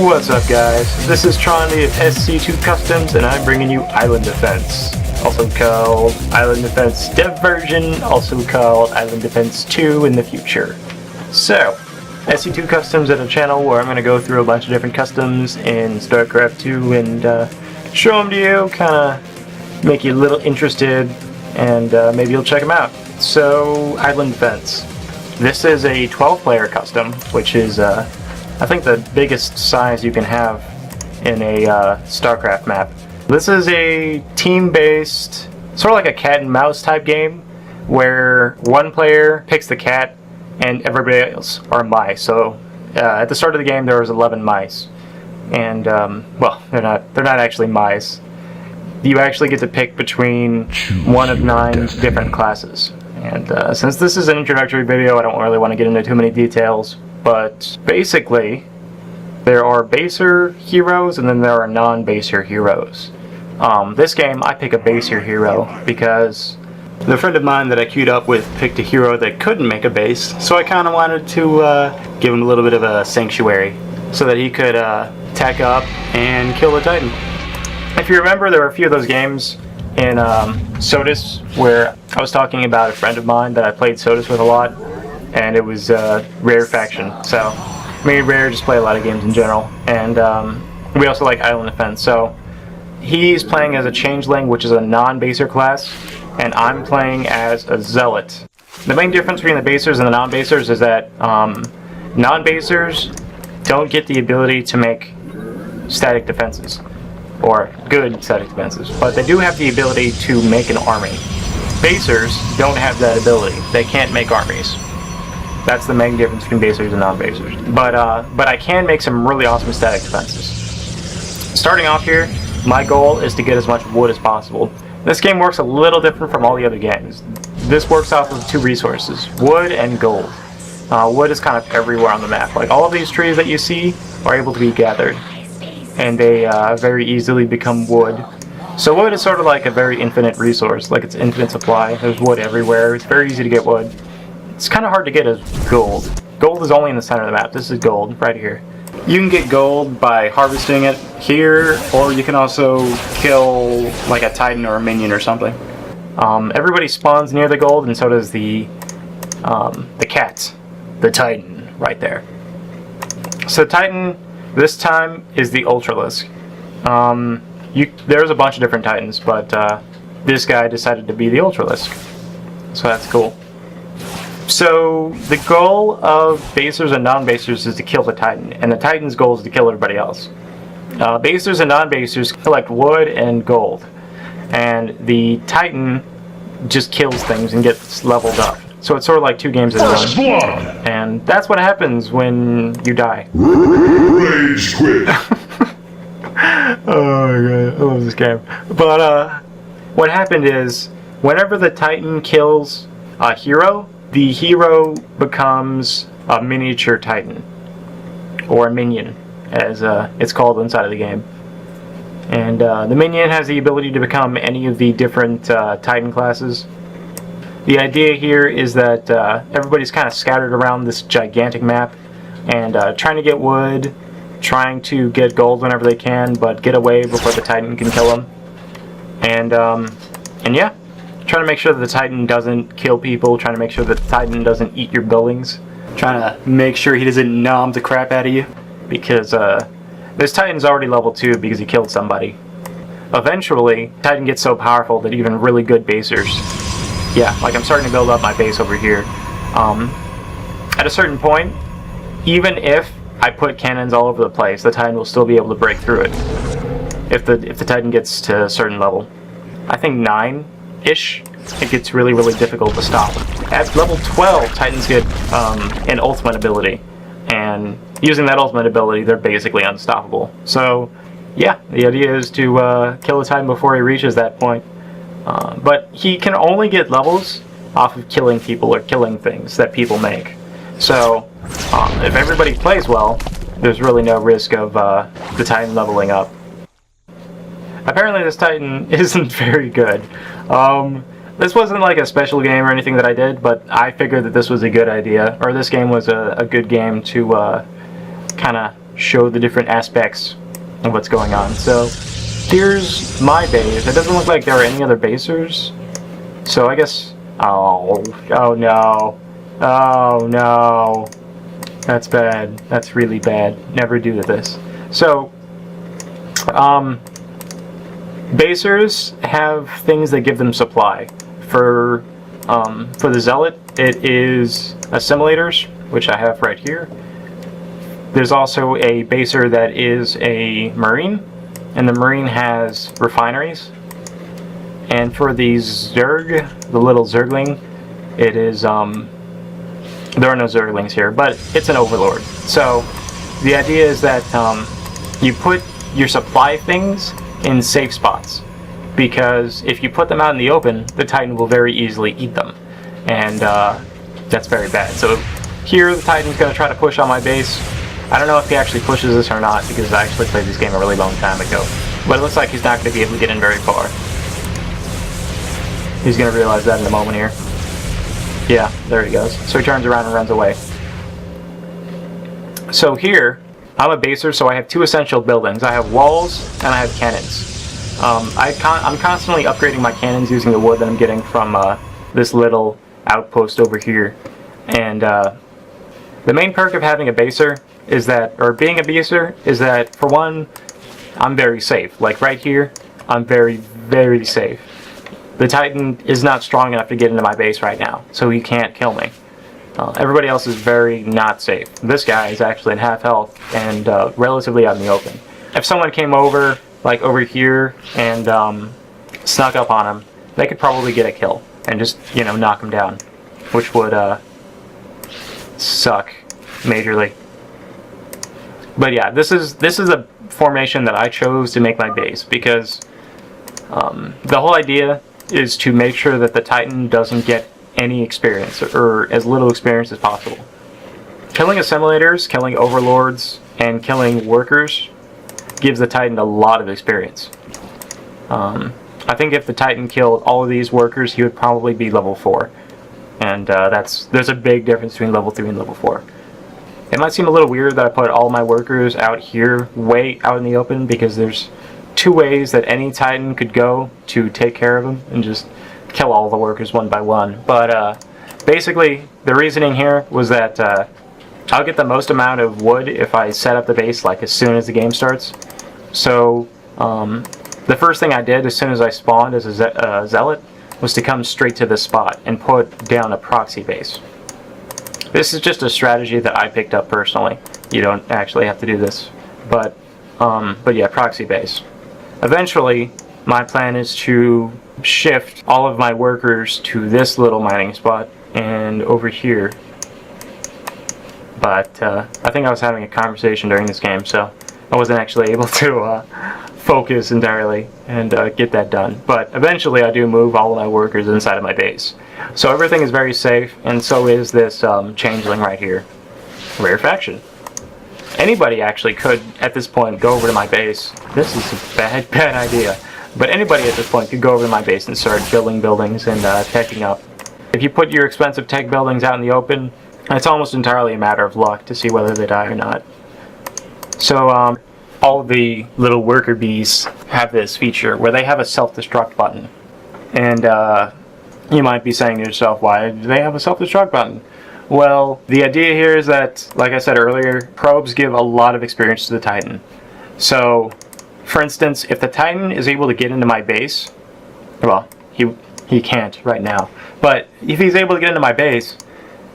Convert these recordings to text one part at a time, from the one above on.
What's up, guys? This is Trondy of SC2 Customs, and I'm bringing you Island Defense, also called Island Defense Dev Version, also called Island Defense 2 in the future. So, SC2 Customs is a channel where I'm going to go through a bunch of different customs in StarCraft 2 and show them to you, kind of make you a little interested, and maybe you'll check them out. So, Island Defense. This is a 12-player custom, which is I think the biggest size you can have in a StarCraft map. This is a team-based, sort of like a cat and mouse type game, where one player picks the cat and everybody else are mice. So at the start of the game there was 11 mice, and well, they're not actually mice. You actually get to pick between one of 9 different classes. And since this is an introductory video, I don't really want to get into too many details. But basically, there are baser heroes and then there are non-baser heroes. This game, I pick a baser hero because the friend of mine that I queued up with picked a hero that couldn't make a base, so I kind of wanted to give him a little bit of a sanctuary so that he could tack up and kill the Titan. If you remember, there were a few of those games in SOTUS where I was talking about a friend of mine that I played SOTUS with a lot, and it was Rare Faction. So me and Rare just play a lot of games in general, and we also like Island Defense. So he's playing as a Changeling, which is a non-baser class, and I'm playing as a Zealot. The main difference between the basers and the non-basers is that non-basers don't get the ability to make static defenses, or good static defenses, but they do have the ability to make an army. Basers don't have that ability. They can't make armies. That's the main difference between basers and non-basers. But I can make some really awesome static defenses. Starting off here, my goal is to get as much wood as possible. This game works a little different from all the other games. This works off of 2 resources, wood and gold. Wood is kind of everywhere on the map. Like, all of these trees that you see are able to be gathered, and they very easily become wood. So wood is sort of like a very infinite resource, like it's infinite supply. There's wood everywhere. It's very easy to get wood. It's kind of hard to get as gold. Gold is only in the center of the map. This is gold right here. You can get gold by harvesting it here, or you can also kill like a Titan or a minion or something. Everybody spawns near the gold, and so does the cat, the Titan, right there. So Titan this time is the Ultralisk. There's a bunch of different Titans, but this guy decided to be the Ultralisk, so that's cool. So the goal of basers and non-basers is to kill the Titan, and the Titan's goal is to kill everybody else. Basers and non-basers collect wood and gold, and the Titan just kills things and gets leveled up. So it's sort of like 2 games in one. And that's what happens when you die. Rage quit. Oh my god, I love this game. But what happened is, whenever the Titan kills a hero, the hero becomes a miniature Titan, or a minion, as it's called inside of the game. And the minion has the ability to become any of the different Titan classes. The idea here is that everybody's kind of scattered around this gigantic map, and trying to get wood, trying to get gold whenever they can, but get away before the Titan can kill them. And yeah, trying to make sure that the Titan doesn't kill people, trying to make sure that the Titan doesn't eat your buildings, trying to make sure he doesn't nom the crap out of you, because this Titan's already level 2 because he killed somebody. Eventually, Titan gets so powerful that even really good basers, yeah, like I'm starting to build up my base over here. At a certain point, even if I put cannons all over the place, the Titan will still be able to break through it. If the Titan gets to a certain level, I think 9-ish, it gets really, really difficult to stop. At level 12, Titans get an ultimate ability, and using that ultimate ability, they're basically unstoppable. So, yeah, the idea is to kill the Titan before he reaches that point. But he can only get levels off of killing people or killing things that people make. So, if everybody plays well, there's really no risk of the Titan leveling up. Apparently this Titan isn't very good. This wasn't like a special game or anything that I did, but I figured that this was a good idea, or this game was a good game to kind of show the different aspects of what's going on. So here's my base. It doesn't look like there are any other basers. So I guess, oh no. Oh no. That's bad. That's really bad. Never do this. So, basers have things that give them supply. For the Zealot, it is assimilators, which I have right here. There's also a baser that is a Marine, and the Marine has refineries. And for the Zerg, the little Zergling, it is, there are no Zerglings here, but it's an Overlord. So, the idea is that, you put your supply things in safe spots. Because if you put them out in the open, the Titan will very easily eat them. And that's very bad. So here the Titan's going to try to push on my base. I don't know if he actually pushes this or not, because I actually played this game a really long time ago. But it looks like he's not going to be able to get in very far. He's going to realize that in a moment here. Yeah, there he goes. So he turns around and runs away. So here, I'm a baser, so I have two essential buildings. I have walls and I have cannons. I'm constantly upgrading my cannons using the wood that I'm getting from this little outpost over here. And the main perk of having a baser is that, or being a baser, is that, for one, I'm very safe. Like right here, I'm very, very safe. The Titan is not strong enough to get into my base right now, so he can't kill me. Everybody else is very not safe. This guy is actually at half health and relatively out in the open. If someone came over, like over here, and snuck up on him, they could probably get a kill and just, you know, knock him down, which would suck majorly. But yeah, this is a formation that I chose to make my base because the whole idea is to make sure that the Titan doesn't get any experience, or as little experience as possible. Killing assimilators, killing overlords, and killing workers gives the Titan a lot of experience. I think if the Titan killed all of these workers, he would probably be level 4. And there's a big difference between level 3 and level 4. It might seem a little weird that I put all my workers out here, way out in the open, because there's 2 ways that any Titan could go to take care of them and just kill all the workers one by one. But basically, the reasoning here was that I'll get the most amount of wood if I set up the base like as soon as the game starts. So the first thing I did as soon as I spawned as a Zealot was to come straight to this spot and put down a proxy base. This is just a strategy that I picked up personally. You don't actually have to do this, but yeah, proxy base. Eventually, my plan is to shift all of my workers to this little mining spot and over here. But I think I was having a conversation during this game, so I wasn't actually able to focus entirely and get that done. But eventually I do move all of my workers inside of my base. So everything is very safe, and so is this changeling right here. Rarefaction. Anybody actually could, at this point, go over to my base. This is a bad idea. But anybody at this point could go over to my base and start building buildings and teching up. If you put your expensive tech buildings out in the open, it's almost entirely a matter of luck to see whether they die or not. So all the little worker bees have this feature where they have a self-destruct button. And you might be saying to yourself, why do they have a self-destruct button? Well, the idea here is that, like I said earlier, probes give a lot of experience to the Titan. So, for instance, if the Titan is able to get into my base, well, he can't right now, but if he's able to get into my base,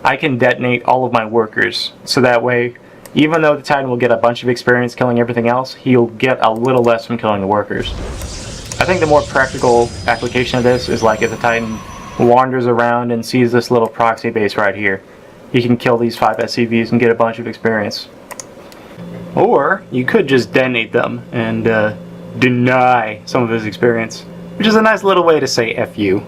I can detonate all of my workers. So that way, even though the Titan will get a bunch of experience killing everything else, he'll get a little less from killing the workers. I think the more practical application of this is like if the Titan wanders around and sees this little proxy base right here. You can kill these 5 SCVs and get a bunch of experience. Or you could just detonate them and deny some of his experience, which is a nice little way to say F you.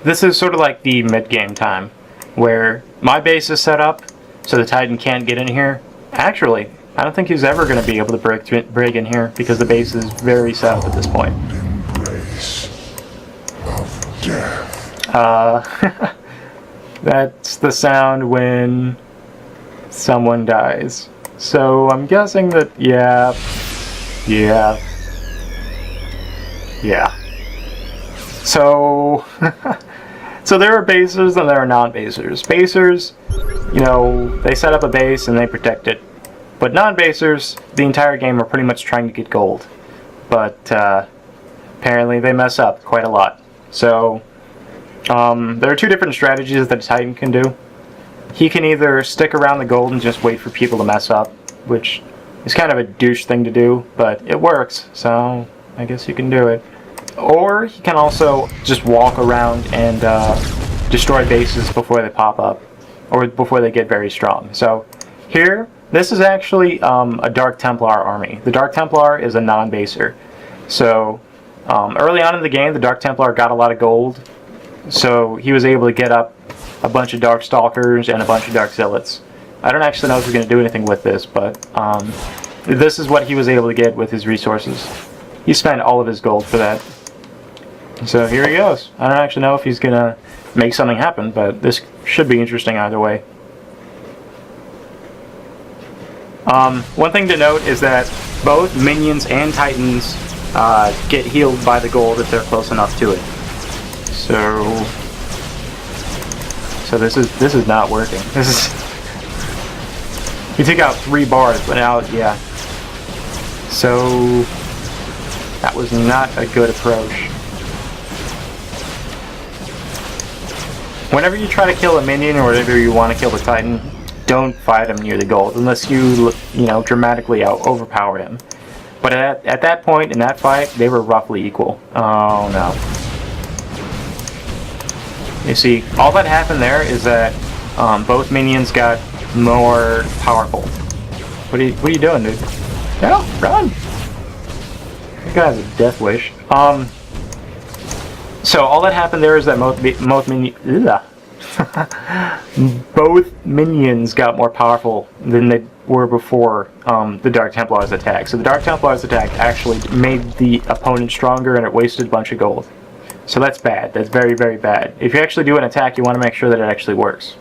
This is sort of like the mid-game time, where my base is set up so the Titan can't get in here. Actually, I don't think he's ever going to be able to break in here because the base is very set up at this point. That's the sound when someone dies. So I'm guessing that, yeah. So, so there are basers and there are non-basers. Basers, you know, they set up a base and they protect it. But non-basers, the entire game are pretty much trying to get gold. But apparently they mess up quite a lot. So there are two different strategies that a Titan can do. He can either stick around the gold and just wait for people to mess up, which is kind of a douche thing to do, but it works, so I guess you can do it. Or he can also just walk around and destroy bases before they pop up, or before they get very strong. So here, this is actually a Dark Templar army. The Dark Templar is a non-baser. So early on in the game, the Dark Templar got a lot of gold, so he was able to get up a bunch of Dark Stalkers and a bunch of Dark Zealots. I don't actually know if he's going to do anything with this, but this is what he was able to get with his resources. He spent all of his gold for that. So here he goes. I don't actually know if he's going to make something happen, but this should be interesting either way. One thing to note is that both minions and Titans get healed by the gold if they're close enough to it. So this is not working. This is he took out 3 bars, but now yeah. So that was not a good approach. Whenever you try to kill a minion or whenever you want to kill the Titan, don't fight him near the gold unless you know, dramatically overpower him. But at that point in that fight, they were roughly equal. Oh no. You see, all that happened there is that both minions got more powerful. What are you doing, dude? No, run! That guy has a death wish. So all that happened there is that both minions got more powerful than they were before the Dark Templars attack. So the Dark Templars attack actually made the opponent stronger and it wasted a bunch of gold. So that's bad. That's very, very bad. If you actually do an attack, you want to make sure that it actually works.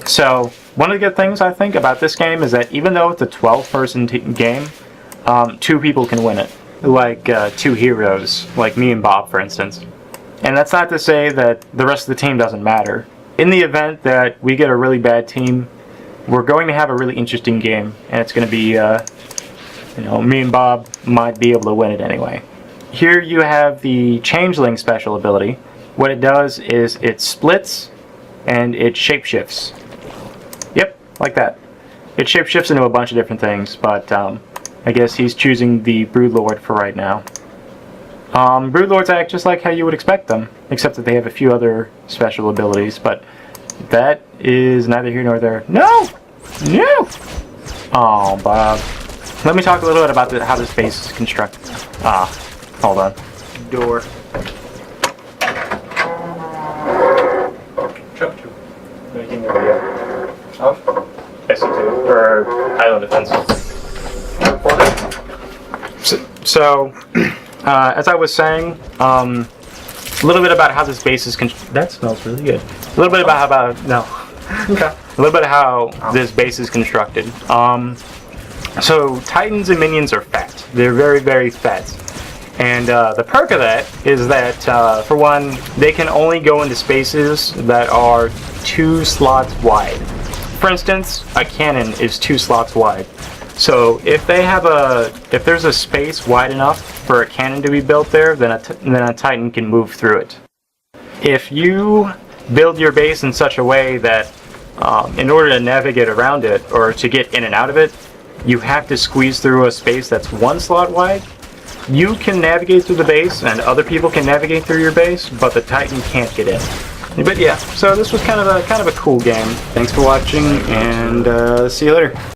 So one of the good things I think about this game is that even though it's a 12-person game, 2 people can win it. Like 2 heroes, like me and Bob, for instance. And that's not to say that the rest of the team doesn't matter. In the event that we get a really bad team, we're going to have a really interesting game, and it's going to be, you know, me and Bob might be able to win it anyway. Here you have the Changeling special ability. What it does is it splits and it shapeshifts. Yep, like that. It shapeshifts into a bunch of different things, but I guess he's choosing the Broodlord for right now. Broodlords act just like how you would expect them, except that they have a few other special abilities, but that is neither here nor there. No! No! Oh, Bob. Let me talk a little bit about how this base is constructed. Hold on. Door. Truck 2. Making a video of SC2, or Island Defense. So as I was saying, a little bit about how this base is that smells really good. A little bit about okay. A little bit of how this base is constructed. So Titans and minions are fat. They're very, very fat. And the perk of that is that, for one, they can only go into spaces that are 2 slots wide. For instance, a cannon is 2 slots wide. So if there's a space wide enough for a cannon to be built there, then a Titan can move through it. If you build your base in such a way that, in order to navigate around it or to get in and out of it, you have to squeeze through a space that's 1 slot wide. You can navigate through the base, and other people can navigate through your base, but the Titan can't get in. But yeah, so this was kind of a cool game. Thanks for watching, and see you later.